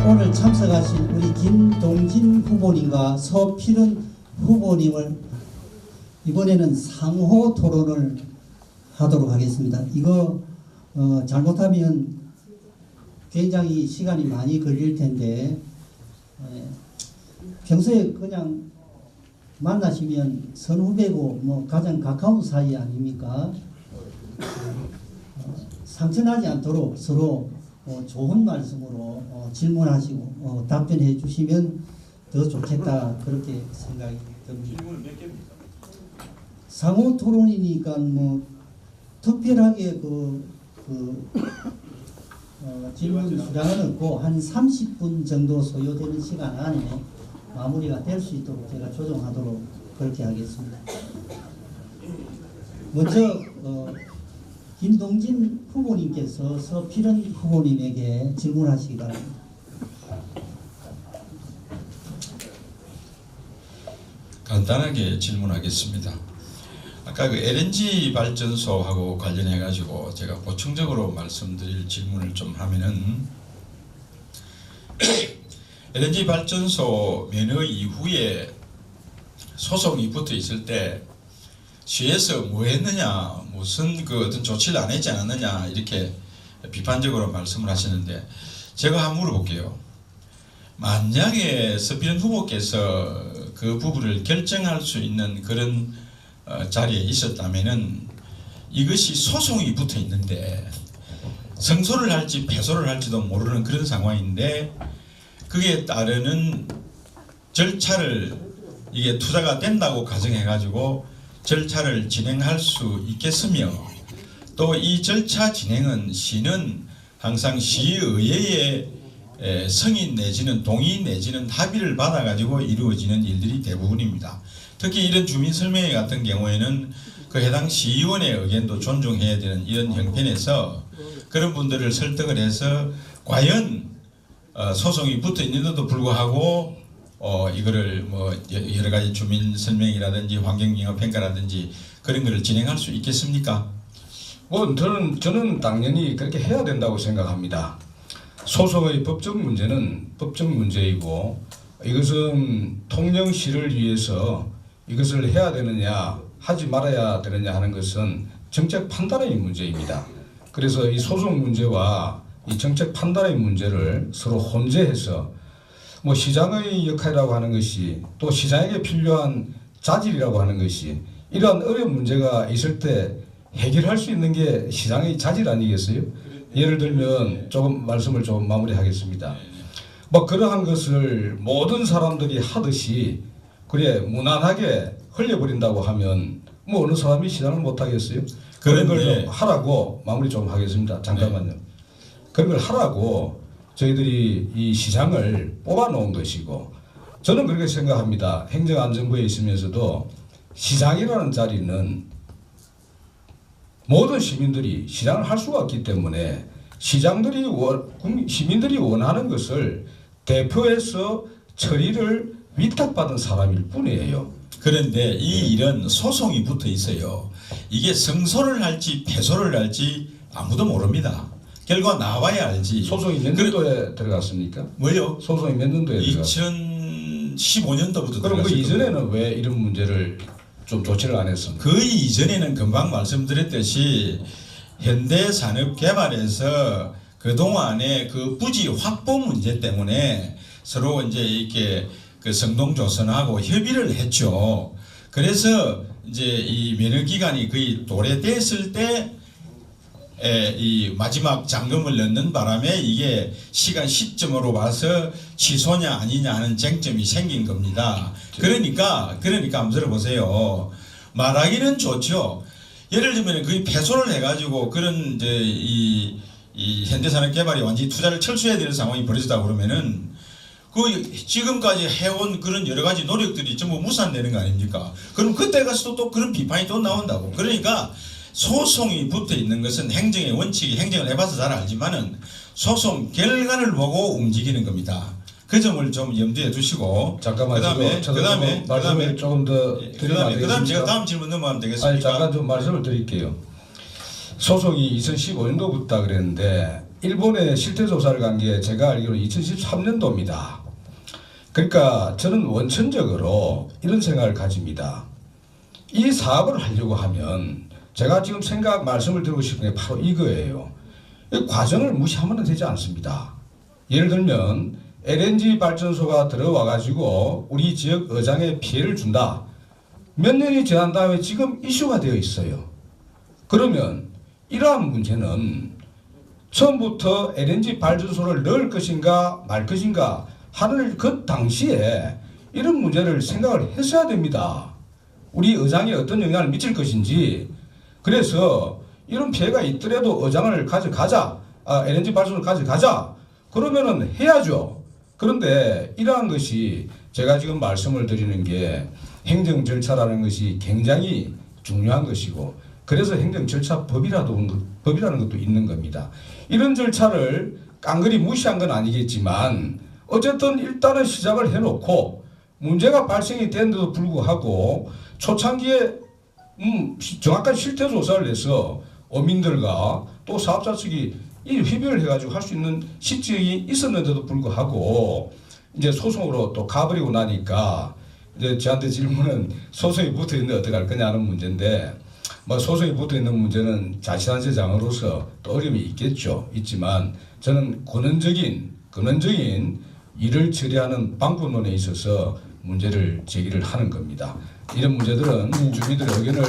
오늘 참석하신 우리 김동진 후보님과 서필은 후보님을 이번에는 상호 토론을 하도록 하겠습니다. 이거 잘못하면 굉장히 시간이 많이 걸릴 텐데 평소에 그냥 만나시면 선후배고 뭐 가장 가까운 사이 아닙니까? 상처나지 않도록 서로 좋은 말씀으로 질문하시고 답변해 주시면 더 좋겠다 그렇게 생각이 듭니다. 질문 몇 개입니까? 상호 토론이니까 뭐 특별하게 질문 수량은 없고 한 30분 정도 소요되는 시간 안에 마무리가 될 수 있도록 제가 조정하도록 그렇게 하겠습니다. 먼저 김동진 후보님께서 서필은 후보님에게 질문하시기 바랍니다. 간단하게 질문하겠습니다. 아까 그 LNG 발전소하고 관련해 가지고 제가 보충적으로 말씀드릴 질문을 좀 하면은 LNG 발전소 면허 이후에 소송이 붙어 있을 때 시에서 뭐 했느냐, 무슨 그 어떤 조치를 안 했지 않았느냐 이렇게 비판적으로 말씀을 하시는데 제가 한번 물어볼게요. 만약에 서필은 후보께서 그 부분을 결정할 수 있는 그런 자리에 있었다면은 이것이 소송이 붙어 있는데 승소를 할지 패소를 할지도 모르는 그런 상황인데 그에 따르는 절차를 이게 투자가 된다고 가정해 가지고 절차를 진행할 수 있겠으며 또 이 절차 진행은 시는 항상 시의회의 승인 내지는 동의 내지는 합의를 받아 가지고 이루어지는 일들이 대부분입니다. 특히 이런 주민설명회 같은 경우에는 그 해당 시의원의 의견도 존중해야 되는 이런 형편에서 그런 분들을 설득을 해서 과연 소송이 붙어 있는데도 불구하고 이거를 뭐 여러 가지 주민 설명이라든지 환경영향 평가라든지 그런 것을 진행할 수 있겠습니까? 뭐 저는 당연히 그렇게 해야 된다고 생각합니다. 소송의 법적 문제는 법적 문제이고 이것은 통영시를 위해서 이것을 해야 되느냐 하지 말아야 되느냐 하는 것은 정책 판단의 문제입니다. 그래서 이 소송 문제와 이 정책 판단의 문제를 서로 혼재해서 뭐 시장의 역할이라고 하는 것이 또 시장에게 필요한 자질이라고 하는 것이 이러한 어려운 문제가 있을 때 해결할 수 있는 게 시장의 자질 아니겠어요? 예를 들면 조금 말씀을 좀 마무리하겠습니다. 뭐 그러한 것을 모든 사람들이 하듯이 그래 무난하게 흘려버린다고 하면 뭐 어느 사람이 시장을 못 하겠어요? 그런 걸 좀 하라고 마무리 좀 하겠습니다. 잠깐만요. 그런 걸 하라고 저희들이 이 시장을 뽑아놓은 것이고 저는 그렇게 생각합니다. 행정안전부에 있으면서도 시장이라는 자리는 모든 시민들이 시장을 할 수가 없기 때문에 시민들이 원하는 것을 대표해서 처리를 위탁받은 사람일 뿐이에요. 그런데 이 일은 소송이 붙어 있어요. 이게 승소를 할지 패소를 할지 아무도 모릅니다. 결과 나와야 알지. 소송이 몇 년도에 들어갔습니까? 뭐요? 소송이 몇 년도에 들어갔어요? 2015년도부터 그럼 그 이전에는 왜 이런 문제를 좀 조치를 안 했습니까? 그 이전에는 금방 말씀드렸듯이 현대산업개발에서 그동안의 그 부지 확보 문제 때문에 서로 이제 이렇게 그 성동조선하고 협의를 했죠. 그래서 이제 이 면허기간이 거의 도래됐을 때 이 마지막 잔금을 넣는 바람에 이게 시간 시점으로 봐서 취소냐 아니냐 하는 쟁점이 생긴 겁니다. 그러니까 한번 들어보세요. 말하기는 좋죠. 예를 들면 거의 패소를 해가지고 그런 이제 이 현대산업개발이 완전히 투자를 철수해야 되는 상황이 벌어지다 그러면은 그 지금까지 해온 그런 여러 가지 노력들이 전부 무산되는 거 아닙니까? 그럼 그때 가서 또 그런 비판이 또 나온다고. 그러니까 소송이 붙어 있는 것은 행정의 원칙이 행정을 해봐서 잘 알지만은 소송 결과를 보고 움직이는 겁니다. 그 점을 좀 염두에 두시고 잠깐만요. 그다음에 말씀을 조금 더 드리면 안 되겠습니까? 그다음 제가 다음 질문 넘어가면 되겠습니까? 아니 잠깐 좀 말씀을 드릴게요. 소송이 2015년도부터 그랬는데 일본에 실태조사를 간 게 제가 알기로 2013년도입니다. 그러니까 저는 원천적으로 이런 생각을 가집니다. 이 사업을 하려고 하면 제가 지금 말씀을 드리고 싶은 게 바로 이거예요. 이 과정을 무시하면 되지 않습니다. 예를 들면 LNG 발전소가 들어와 가지고 우리 지역 어장에 피해를 준다. 몇 년이 지난 다음에 지금 이슈가 되어 있어요. 그러면 이러한 문제는 처음부터 LNG 발전소를 넣을 것인가 말 것인가 하는 그 당시에 이런 문제를 생각을 했어야 됩니다. 우리 어장에 어떤 영향을 미칠 것인지. 그래서 이런 피해가 있더라도 어장을 가져가자, LNG 발전소를 가져가자, 그러면은 해야죠. 그런데 이러한 것이 제가 지금 말씀을 드리는 게 행정 절차라는 것이 굉장히 중요한 것이고, 그래서 행정 절차 법이라는 것도 있는 겁니다. 이런 절차를 깡그리 무시한 건 아니겠지만 어쨌든 일단은 시작을 해놓고 문제가 발생이 됐는데도 불구하고 초창기에 정확한 실태 조사를 해서 어민들과 또 사업자 측이 이 협의를 해가지고 할 수 있는 시점이 있었는데도 불구하고 이제 소송으로 또 가버리고 나니까 이제 저한테 질문은 소송이 붙어 있는데 어떻게 할 거냐는 문제인데, 뭐 소송이 붙어 있는 문제는 자치단체장으로서 또 어려움이 있지만 저는 근원적인 일을 처리하는 방법론에 있어서 문제를 제기를 하는 겁니다. 이런 문제들은 주민들의 의견을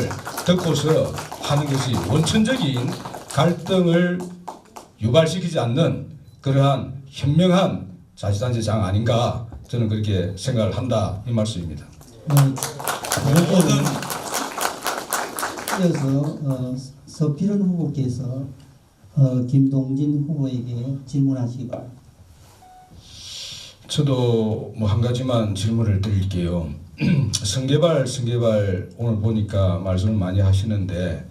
듣고서 하는 것이 원천적인 갈등을 유발시키지 않는 그러한 현명한 자치단체장 아닌가, 저는 그렇게 생각을 한다, 이 말씀입니다. 이어서 서필은 후보께서 김동진 후보에게 질문하시기 바랍니다. 저도 뭐 한 가지만 질문을 드릴게요. 성개발 오늘 보니까 말씀을 많이 하시는데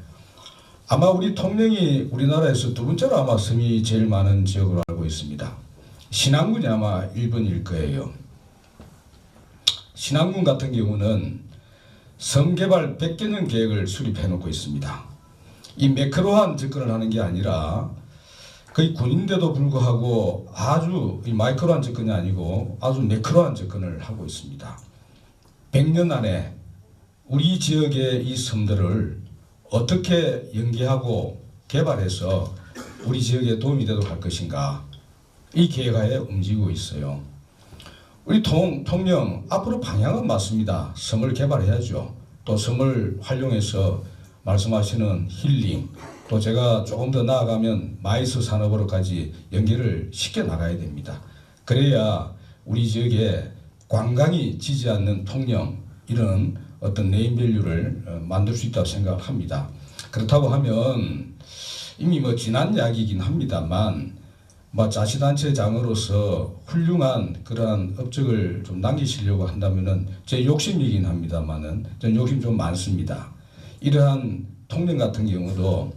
아마 우리 통영이 우리나라에서 두 번째로 아마 섬이 제일 많은 지역으로 알고 있습니다. 신안군이 아마 1번일 거예요. 신안군 같은 경우는 섬 개발 100개년 계획을 수립해 놓고 있습니다. 이 매크로한 접근을 하는 게 아니라 거의 군인데도 불구하고 아주 이 마이크로한 접근이 아니고 아주 매크로한 접근을 하고 있습니다. 100년 안에 우리 지역의 이 섬들을 어떻게 연계하고 개발해서 우리 지역에 도움이 되도록 할 것인가, 이 계획하에 움직이고 있어요. 우리 통영 앞으로 방향은 맞습니다. 섬을 개발해야죠. 또 섬을 활용해서 말씀하시는 힐링, 또 제가 조금 더 나아가면 마이스 산업으로까지 연계를 시켜 나가야 됩니다. 그래야 우리 지역에 관광이 지지 않는 통영, 이런 어떤 네임밸류를 만들 수 있다고 생각합니다. 그렇다고 하면 이미 뭐 지난 이야기이긴 합니다만 뭐 자치단체장으로서 훌륭한 그러한 업적을 좀 남기시려고 한다면은 제 욕심이긴 합니다만은 전 욕심 좀 많습니다. 이러한 통영 같은 경우도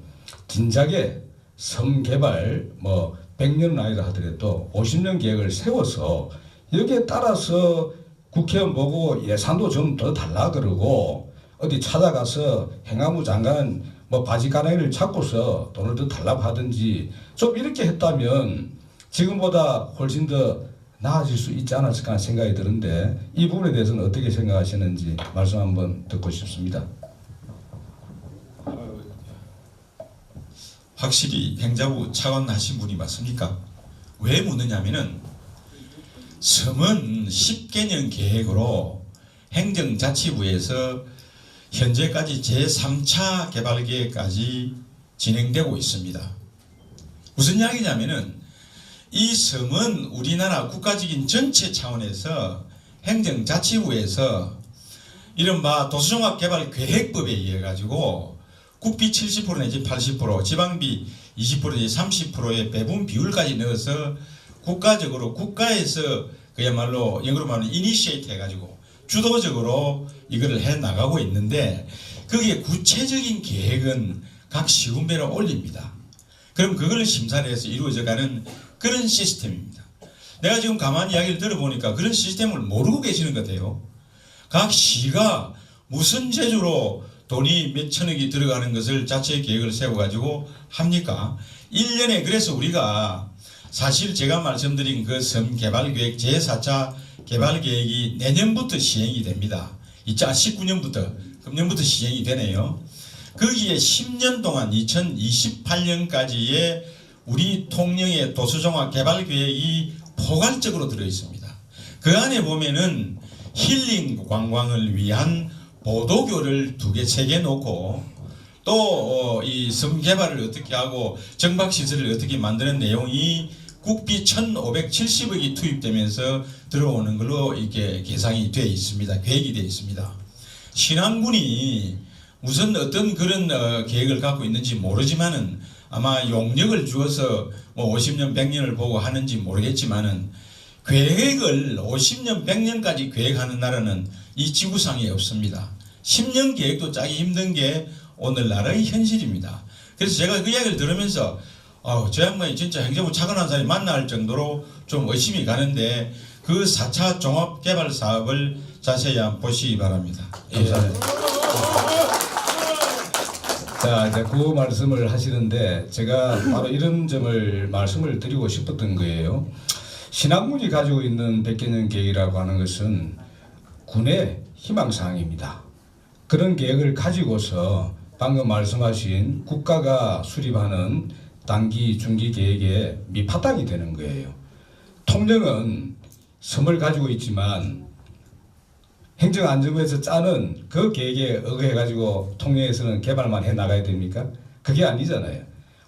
진작에 섬 개발 뭐 100년은 아니라 하더라도 50년 계획을 세워서 여기에 따라서 국회의원 보고 예산도 좀 더 달라 그러고 어디 찾아가서 행안부 장관 뭐 바지가랑이를 잡고서 돈을 더 달라고 하든지 좀 이렇게 했다면 지금보다 훨씬 더 나아질 수 있지 않았을까 하는 생각이 드는데 이 부분에 대해서는 어떻게 생각하시는지 말씀 한번 듣고 싶습니다. 확실히 행자부 차관하신 분이 맞습니까? 왜 묻느냐면은 섬은 10개년 계획으로 행정자치부에서 현재까지 제3차 개발계획까지 진행되고 있습니다. 무슨 이야기냐면은 이 섬은 우리나라 국가적인 전체 차원에서 행정자치부에서 이른바 도시종합개발계획법에 의해 가지고 국비 70% 내지 80%, 지방비 20% 내지 30%의 배분 비율까지 넣어서 국가적으로 국가에서 그야말로 영어로 말하면 이니시에이트 해가지고 주도적으로 이거를 해 나가고 있는데 거기에 구체적인 계획은 각 시군별로 올립니다. 그럼 그걸 심사를 해서 이루어져가는 그런 시스템입니다. 내가 지금 가만히 이야기를 들어보니까 그런 시스템을 모르고 계시는 것 같아요. 각 시가 무슨 재주로 돈이 몇 천억이 들어가는 것을 자체 계획을 세워가지고 합니까? 1년에 그래서 우리가 사실 제가 말씀드린 그 섬 개발계획 제4차 개발계획이 내년부터 시행이 됩니다. 2019년부터 금년부터 시행이 되네요. 거기에 10년 동안 2028년까지의 우리 통영의 도시종합 개발계획이 포괄적으로 들어있습니다. 그 안에 보면은 힐링 관광을 위한 보도교를 2개, 3개 놓고 또 이 섬 개발을 어떻게 하고 정박시설을 어떻게 만드는 내용이 국비 1,570억이 투입되면서 들어오는 걸로 이렇게 계상이 되어 있습니다. 계획이 되어 있습니다. 신안군이 무슨 어떤 그런 계획을 갖고 있는지 모르지만은 아마 용역을 주어서 뭐 50년, 100년을 보고 하는지 모르겠지만은 계획을 50년, 100년까지 계획하는 나라는 이 지구상에 없습니다. 10년 계획도 짜기 힘든 게 오늘날의 현실입니다. 그래서 제가 그 이야기를 들으면서 저 양반이 진짜 행정부 차관한 사람이 만날 정도로 좀 의심이 가는데 그 4차 종합개발사업을 자세히 한번 보시기 바랍니다. 감사합니다. 자, 이제 그 말씀을 하시는데 제가 바로 이런 점을 말씀을 드리고 싶었던 거예요. 신안군이 가지고 있는 100개년 계획이라고 하는 것은 군의 희망사항입니다. 그런 계획을 가지고서 방금 말씀하신 국가가 수립하는 단기, 중기 계획의 밑바탕이 되는 거예요. 통영은 섬을 가지고 있지만 행정안전부에서 짜는 그 계획에 의거해가지고 통영에서는 개발만 해나가야 됩니까? 그게 아니잖아요.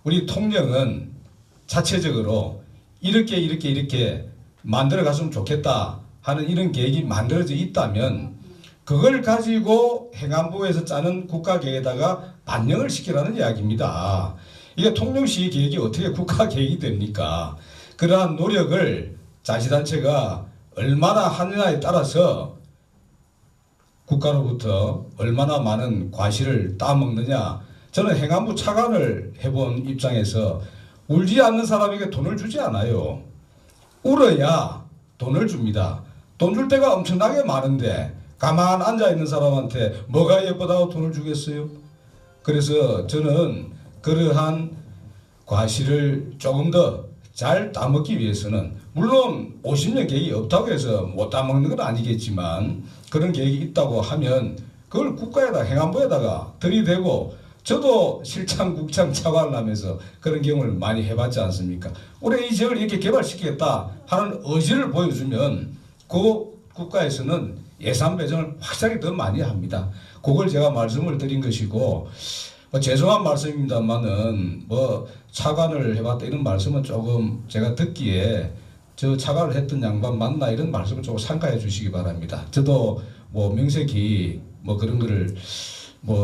우리 통영은 자체적으로 이렇게 만들어갔으면 좋겠다 하는 이런 계획이 만들어져 있다면 그걸 가지고 행안부에서 짜는 국가계획에다가 반영을 시키라는 이야기입니다. 이게 통영시 계획이 어떻게 국가계획이 됩니까? 그러한 노력을 자치단체가 얼마나 하느냐에 따라서 국가로부터 얼마나 많은 과실을 따먹느냐. 저는 행안부 차관을 해본 입장에서 울지 않는 사람에게 돈을 주지 않아요. 울어야 돈을 줍니다. 돈 줄 때가 엄청나게 많은데 가만 앉아있는 사람한테 뭐가 예쁘다고 돈을 주겠어요? 그래서 저는 그러한 과실을 조금 더 잘 따먹기 위해서는 물론 50년 계획이 없다고 해서 못 따먹는 건 아니겠지만 그런 계획이 있다고 하면 그걸 국가에다 행안부에다가 들이대고 저도 실장, 국장, 차관을 하면서 그런 경험을 많이 해봤지 않습니까? 올해 이 지역을 이렇게 개발시키겠다 하는 의지를 보여주면 그 국가에서는 예산 배정을 확실하게 더 많이 합니다. 그걸 제가 말씀을 드린 것이고 죄송한 말씀입니다만은 차관을 해봤다 이런 말씀은 조금 제가 듣기에 저 차관을 했던 양반 맞나 이런 말씀을 조금 삼가해 주시기 바랍니다. 저도 명색이 그런 거를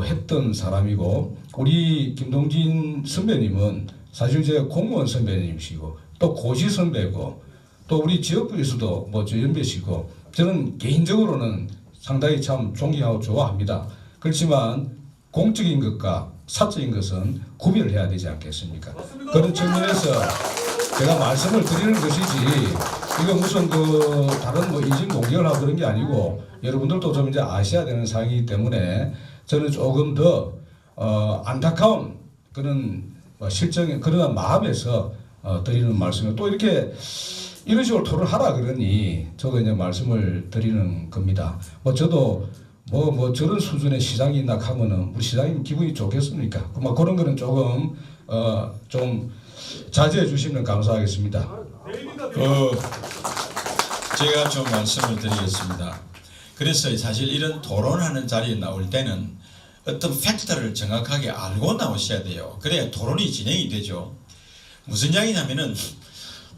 했던 사람이고 우리 김동진 선배님은 사실 제 공무원 선배님이시고 또 고시 선배고 또 우리 지역구에서도 저 연배시고 저는 개인적으로는 상당히 참 존경하고 좋아합니다. 그렇지만 공적인 것과 사적인 것은 구별을 해야 되지 않겠습니까? 맞습니다. 그런 측면에서 제가 말씀을 드리는 것이지 이거 무슨 다른 인신 공격을 하고 그런 게 아니고 여러분들도 좀 이제 아셔야 되는 사항이기 때문에 저는 조금 더 안타까운 그런 실정의 그런 마음에서 드리는 말씀을 또 이렇게 이런 식으로 토론하라 그러니 저도 이제 말씀을 드리는 겁니다. 저도 저런 수준의 시장이 있나 하면은 우리 시장님 기분이 좋겠습니까? 그런 거는 조금 좀 자제해 주시면 감사하겠습니다. 제가 좀 말씀을 드리겠습니다. 그래서 사실 이런 토론하는 자리에 나올 때는 어떤 팩트를 정확하게 알고 나오셔야 돼요. 그래야 토론이 진행이 되죠. 무슨 이야기냐면은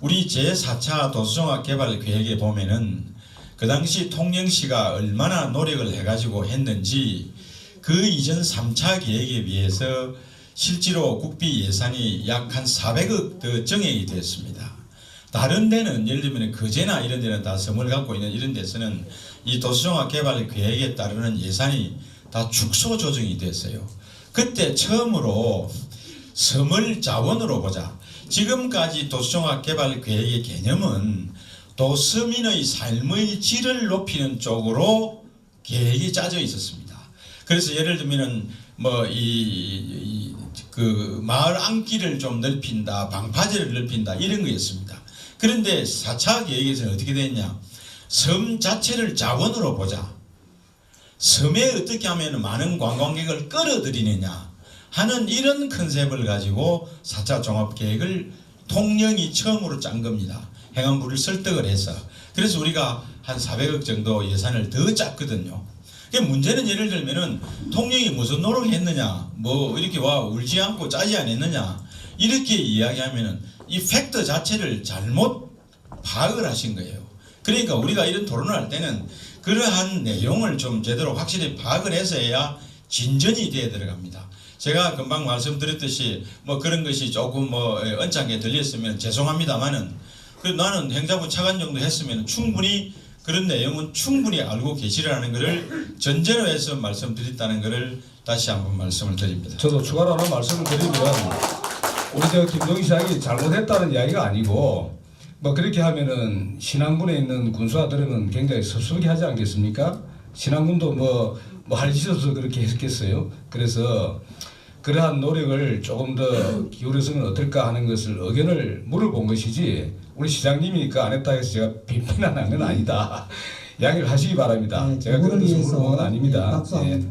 우리 제4차 도시종합개발계획에 보면은 그 당시 통영시가 얼마나 노력을 해가지고 했는지 그 이전 3차 계획에 비해서 실제로 국비 예산이 약 한 400억 더 정액이 됐습니다. 다른 데는 예를 들면 거제나 이런 데는 다 섬을 갖고 있는 이런 데서는 이 도시종합개발계획에 따르는 예산이 다 축소 조정이 됐어요. 그때 처음으로 섬을 자원으로 보자. 지금까지 도시종합개발계획의 개념은 도시민의 삶의 질을 높이는 쪽으로 계획이 짜져 있었습니다. 그래서 예를 들면은 뭐 그 마을 안길을 좀 넓힌다, 방파제를 넓힌다 이런 거였습니다. 그런데 4차 계획에서는 어떻게 됐냐? 섬 자체를 자원으로 보자. 섬에 어떻게 하면 많은 관광객을 끌어들이느냐 하는 이런 컨셉을 가지고 4차 종합계획을 통영이 처음으로 짠 겁니다. 행안부를 설득을 해서. 그래서 우리가 한 400억 정도 예산을 더 짰거든요. 문제는 예를 들면은 통영이 무슨 노력을 했느냐, 뭐 이렇게 와 울지 않고 짜지 않았느냐 이렇게 이야기하면은 이 팩터 자체를 잘못 파악을 하신 거예요. 그러니까 우리가 이런 토론을 할 때는 그러한 내용을 좀 제대로 확실히 파악을 해서 해야 진전이 되어 들어갑니다. 제가 금방 말씀드렸듯이 뭐 그런 것이 조금 뭐 언짢게 들렸으면 죄송합니다만은 나는 행자부 차관 정도 했으면 충분히 그런 내용은 충분히 알고 계시라는 것을 전제로 해서 말씀드렸다는 것을 다시 한번 말씀을 드립니다. 저도 추가로 하나 말씀을 드리면 우리 김동희 시장이 잘못했다는 이야기가 아니고 뭐 그렇게 하면은 신안군에 있는 군수아들은 굉장히 섭섭해 하지 않겠습니까? 신안군도 뭐 할 짓 없어서 그렇게 했겠어요. 그래서 그러한 노력을 조금 더 기울여서는 어떨까 하는 것을 의견을 물어본 것이지 우리 시장님이니까 안 했다 해서 제가 비판하는 건 아니다. 이야기를 하시기 바랍니다. 네, 제가 그런 뜻으로 물어본 건 아닙니다. 박수 예. 한번.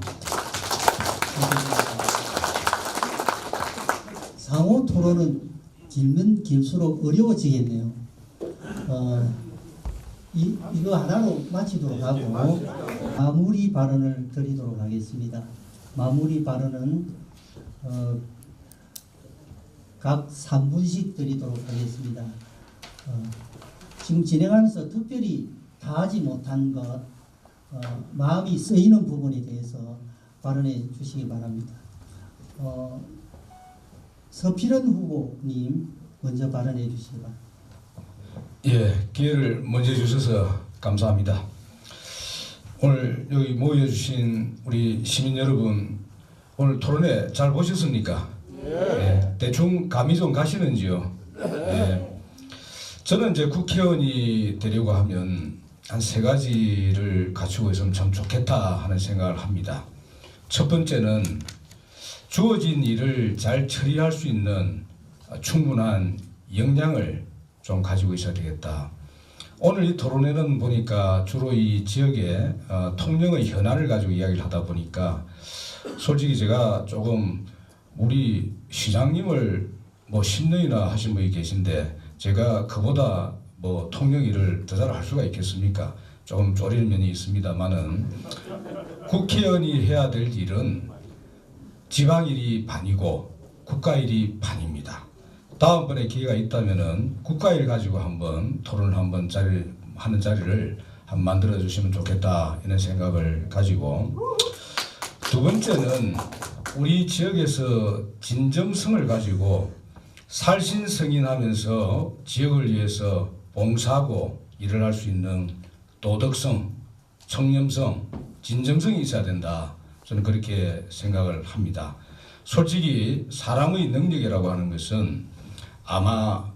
상호 토론은 길면 길수록 어려워지겠네요. 이거 하나로 마치도록 하고 마무리 발언을 드리도록 하겠습니다. 마무리 발언은 각 3분씩 드리도록 하겠습니다. 지금 진행하면서 특별히 다 하지 못한 것, 마음이 쓰이는 부분에 대해서 발언해 주시기 바랍니다. 서필은 후보님 먼저 발언해 주시기 바랍니다. 예, 기회를 먼저 주셔서 감사합니다. 오늘 여기 모여주신 우리 시민 여러분, 오늘 토론회 잘 보셨습니까? 예, 대충 감이 좀 가시는지요? 예. 저는 이제 국회의원이 되려고 하면 한 3가지를 갖추고 있으면 참 좋겠다 하는 생각을 합니다. 첫 번째는 주어진 일을 잘 처리할 수 있는 충분한 역량을 좀 가지고 있어야 되겠다. 오늘 이 토론회는 보니까 주로 이 지역의 통영의 현안을 가지고 이야기를 하다 보니까 솔직히 제가 조금 우리 시장님을 뭐 10년이나 하신 분이 계신데 제가 그보다 뭐 통영 일을 더 잘 할 수가 있겠습니까? 조금 쪼리는 면이 있습니다만은 국회의원이 해야 될 일은 지방일이 반이고 국가일이 반입니다. 다음번에 기회가 있다면은 국가일 가지고 한번 토론을 한번 하는 자리를 한번 만들어 주시면 좋겠다 이런 생각을 가지고 두 번째는 우리 지역에서 진정성을 가지고 살신성인하면서 지역을 위해서 봉사하고 일을 할 수 있는 도덕성, 청렴성, 진정성이 있어야 된다. 저는 그렇게 생각을 합니다. 솔직히 사람의 능력이라고 하는 것은 아마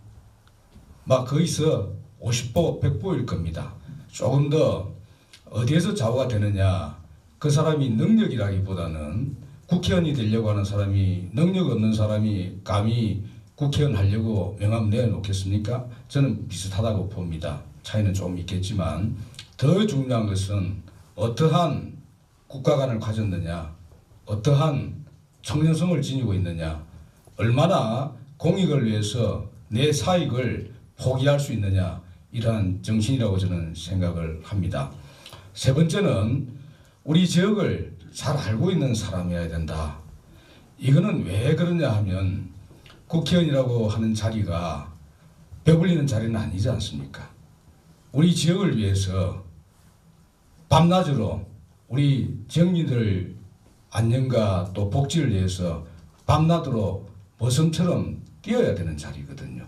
막 거기서 50보, 100보일 겁니다. 조금 더 어디에서 좌우가 되느냐, 그 사람이 능력이라기보다는 국회의원이 되려고 하는 사람이 능력 없는 사람이 감히 국회의원 하려고 명함 내놓겠습니까? 저는 비슷하다고 봅니다. 차이는 좀 있겠지만 더 중요한 것은 어떠한 국가관을 가졌느냐, 어떠한 청년성을 지니고 있느냐, 얼마나 공익을 위해서 내 사익을 포기할 수 있느냐, 이러한 정신이라고 저는 생각을 합니다. 세 번째는 우리 지역을 잘 알고 있는 사람이어야 된다. 이거는 왜 그러냐 하면 국회의원이라고 하는 자리가 배불리는 자리는 아니지 않습니까? 우리 지역을 위해서 밤낮으로 우리 지역민들 안녕과 또 복지를 위해서 밤낮으로 보섬처럼 뛰어야 되는 자리거든요.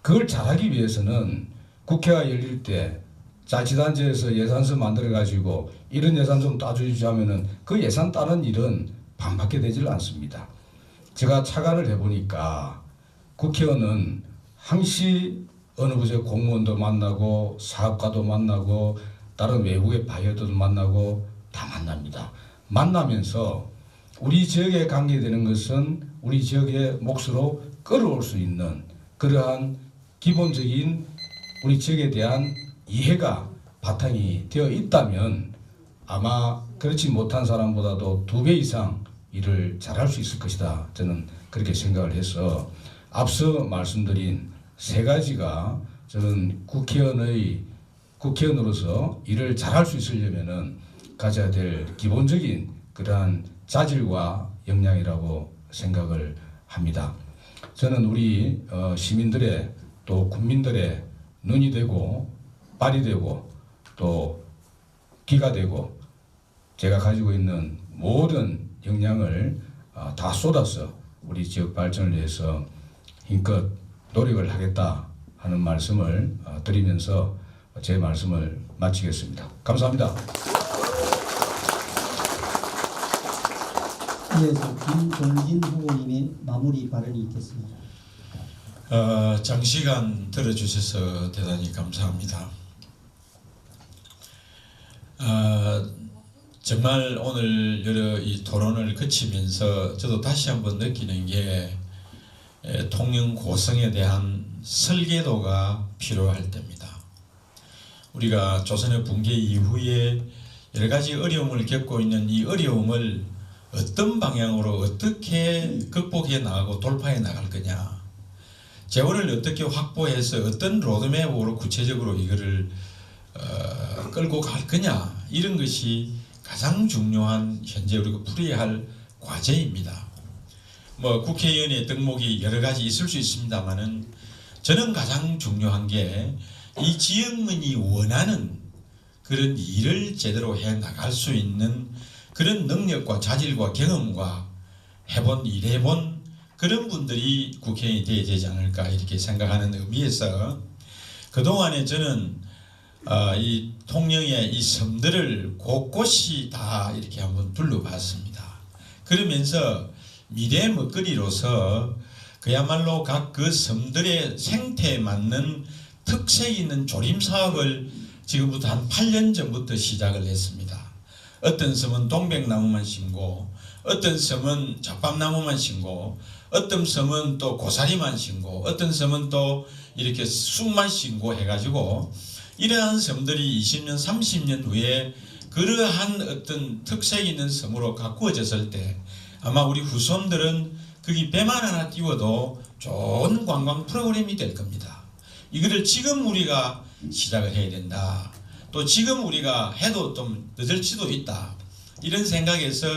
그걸 잘하기 위해서는 국회가 열릴 때 자치단체에서 예산서 만들어가지고 이런 예산 좀 따주시자면은 그 예산 따는 일은 반밖에 되질 않습니다. 제가 차관을 해보니까 국회의원은 항시 어느 부서의 공무원도 만나고 사업가도 만나고 다른 외국의 바이어도 만나고 다 만납니다. 만나면서 우리 지역에 관계되는 것은 우리 지역의 몫으로 끌어올 수 있는 그러한 기본적인 우리 지역에 대한 이해가 바탕이 되어 있다면 아마 그렇지 못한 사람보다도 2배 이상 일을 잘할 수 있을 것이다. 저는 그렇게 생각을 해서 앞서 말씀드린 3가지가 저는 국회의원으로서 일을 잘할 수 있으려면은 가져야 될 기본적인 그러한 자질과 역량이라고 생각을 합니다. 저는 우리 시민들의 또 국민들의 눈이 되고 발이 되고 또 귀가 되고 제가 가지고 있는 모든 역량을 다 쏟아서 우리 지역 발전을 위해서 힘껏 노력을 하겠다 하는 말씀을 드리면서 제 말씀을 마치겠습니다. 감사합니다. 이어서 김종진 후보님의 마무리 발언이 있겠습니다. 장시간 들어주셔서 대단히 감사합니다. 정말 오늘 여러 이 토론을 거치면서 저도 다시 한번 느끼는 게 통영 고성에 대한 설계도가 필요할 때입니다. 우리가 조선의 붕괴 이후에 여러 가지 어려움을 겪고 있는 이 어려움을 어떤 방향으로 어떻게 극복해 나가고 돌파해 나갈 거냐, 재원을 어떻게 확보해서 어떤 로드맵으로 구체적으로 이거를 끌고 갈 거냐, 이런 것이 가장 중요한 현재 우리가 풀어야 할 과제입니다. 뭐 국회의원의 덕목이 여러 가지 있을 수 있습니다만은 저는 가장 중요한 게 이 지역민이 원하는 그런 일을 제대로 해 나갈 수 있는 그런 능력과 자질과 경험과 일해본 그런 분들이 국회의원이 되어야 되지 않을까 이렇게 생각하는 의미에서 그동안에 저는 이 통영의 이 섬들을 곳곳이 다 이렇게 한번 둘러봤습니다. 그러면서 미래 먹거리로서 그야말로 각 그 섬들의 생태에 맞는 특색 있는 조림 사업을 지금부터 한 8년 전부터 시작을 했습니다. 어떤 섬은 동백나무만 심고, 어떤 섬은 잡밥나무만 심고, 어떤 섬은 또 고사리만 심고, 어떤 섬은 또 이렇게 쑥만 심고 해가지고 이러한 섬들이 20년, 30년 후에 그러한 어떤 특색 있는 섬으로 가꾸어졌을 때 아마 우리 후손들은 거기 배만 하나 띄워도 좋은 관광 프로그램이 될 겁니다. 이거를 지금 우리가 시작을 해야 된다. 또 지금 우리가 해도 좀 늦을지도 있다. 이런 생각에서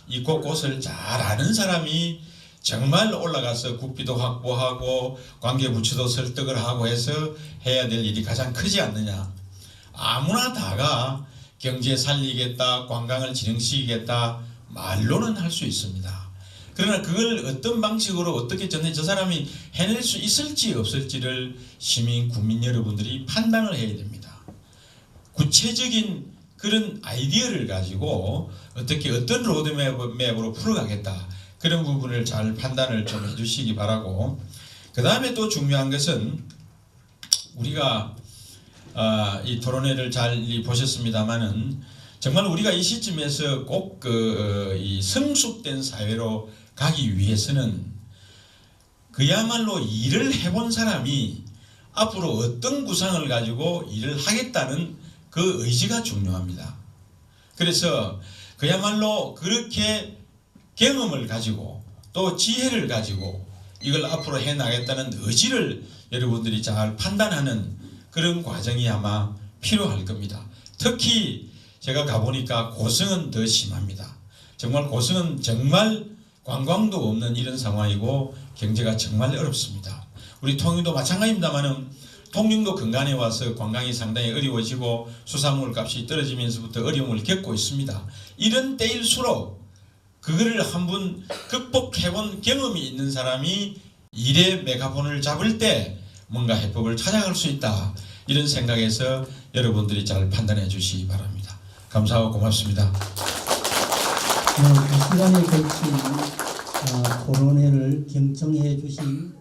이 곳곳을 잘 아는 사람이 정말 올라가서 국비도 확보하고 관계부처도 설득을 하고 해서 해야 될 일이 가장 크지 않느냐. 아무나 다가 경제 살리겠다, 관광을 진행시키겠다 말로는 할 수 있습니다. 그러나 그걸 어떤 방식으로 어떻게 저 사람이 해낼 수 있을지 없을지를 시민, 국민 여러분들이 판단을 해야 됩니다. 구체적인 그런 아이디어를 가지고 어떻게 어떤 로드맵으로 풀어가겠다, 그런 부분을 잘 판단을 좀 해주시기 바라고, 그 다음에 또 중요한 것은 우리가 이 토론회를 잘 보셨습니다마는 정말 우리가 이 시점에서 꼭 이 성숙된 사회로 가기 위해서는 그야말로 일을 해본 사람이 앞으로 어떤 구상을 가지고 일을 하겠다는 그 의지가 중요합니다. 그래서 그야말로 그렇게 경험을 가지고 또 지혜를 가지고 이걸 앞으로 해나가겠다는 의지를 여러분들이 잘 판단하는 그런 과정이 아마 필요할 겁니다. 특히 제가 가보니까 고성은 더 심합니다. 정말 고성은 정말 관광도 없는 이런 상황이고 경제가 정말 어렵습니다. 우리 통영도 마찬가지입니다만은 통영도 근간에 와서 관광이 상당히 어려워지고 수산물 값이 떨어지면서부터 어려움을 겪고 있습니다. 이런 때일수록 그거를 한번 극복해본 경험이 있는 사람이 일의 메가폰을 잡을 때 뭔가 해법을 찾아갈 수 있다. 이런 생각에서 여러분들이 잘 판단해 주시기 바랍니다. 감사하고 고맙습니다. 네, 그 시간에 걸친 토론회를 경청해 주신